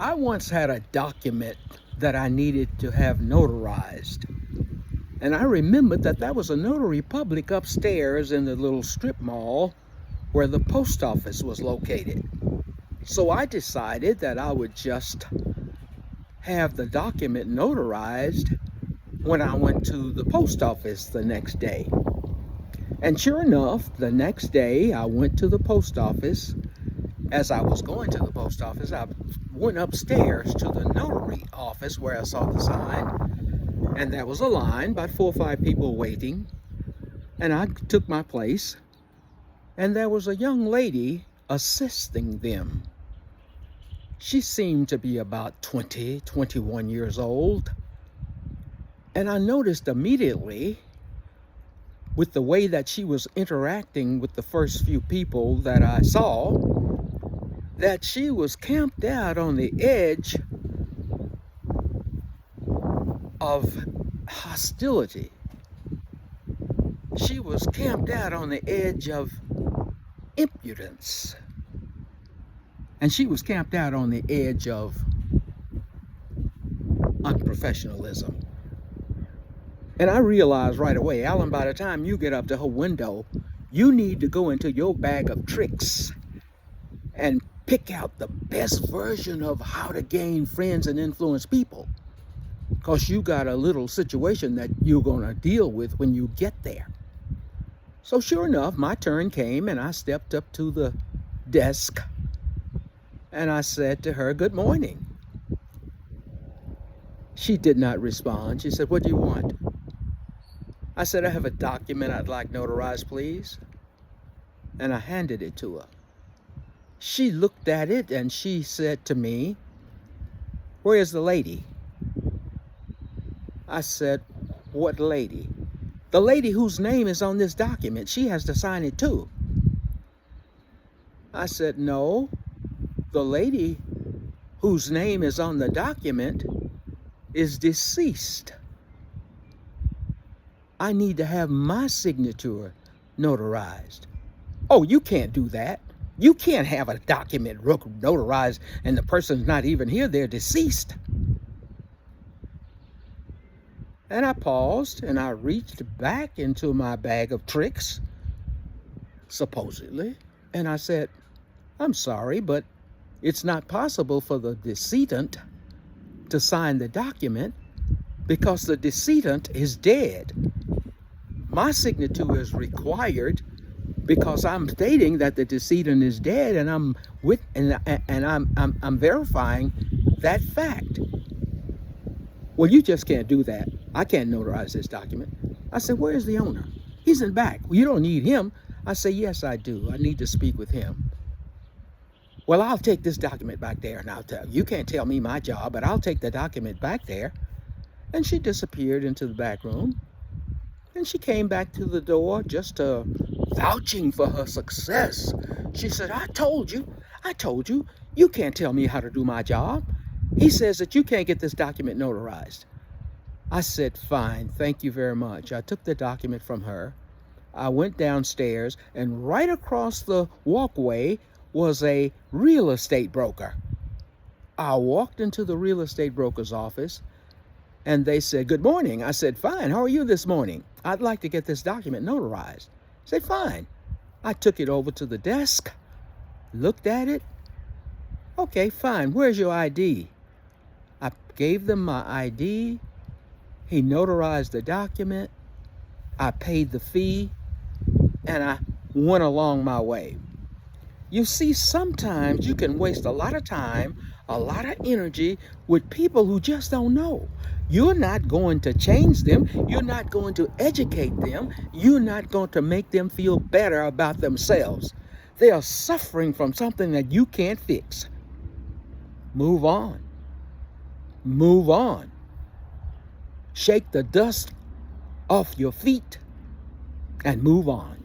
I once had a document that I needed to have notarized. And I remembered that was a notary public upstairs in the little strip mall where the post office was located. So I decided that I would just have the document notarized when I went to the post office the next day. And sure enough, the next day I went to the post office. As I was going to the post office, I went upstairs to the notary office where I saw the sign, and there was a line, about 4 or 5 people waiting, and I took my place, and there was a young lady assisting them. She seemed to be about 20, 21 years old, and I noticed immediately with the way that she was interacting with the first few people that I saw, that she was camped out on the edge of hostility. She was camped out on the edge of impudence. And she was camped out on the edge of unprofessionalism. And I realized right away, Alan, by the time you get up to her window, you need to go into your bag of tricks and pick out the best version of how to gain friends and influence people. Because you got a little situation that you're going to deal with when you get there. So sure enough, my turn came and I stepped up to the desk and I said to her, "Good morning." She did not respond. She said, "What do you want?" I said, "I have a document I'd like notarized, please." And I handed it to her. She looked at it and she said to me, "Where is the lady?" I said, "What lady?" "The lady whose name is on this document. She has to sign it too." I said, "No, the lady whose name is on the document is deceased. I need to have my signature notarized." "Oh, you can't do that. You can't have a document notarized and the person's not even here. They're deceased." And I paused and I reached back into my bag of tricks, supposedly, and I said, "I'm sorry, but it's not possible for the decedent to sign the document because the decedent is dead. My signature is required because I'm stating that the decedent is dead, and I'm verifying that fact." "Well, you just can't do that. I can't notarize this document." I said, "Where is the owner?" "He's in back." "Well, you don't need him." I said, "Yes, I do. I need to speak with him." "Well, I'll take this document back there and I'll tell you. You can't tell me my job, but I'll take the document back there." And she disappeared into the back room. And she came back to the door just vouching for her success. She said, I told you, you can't tell me how to do my job. He says that you can't get this document notarized." I said, "Fine, thank you very much." I took the document from her. I went downstairs, and right across the walkway was a real estate broker. I walked into the real estate broker's office, and they said, "Good morning." I said, "Fine, how are you this morning? I'd like to get this document notarized." I said, "Fine." I took it over to the desk, looked at it. "Okay, fine, where's your ID?" I gave them my ID. He notarized the document. I paid the fee, and I went along my way. You see, sometimes you can waste a lot of time, a lot of energy with people who just don't know. You're not going to change them. You're not going to educate them. You're not going to make them feel better about themselves. They are suffering from something that you can't fix. Move on. Move on. Shake the dust off your feet and move on.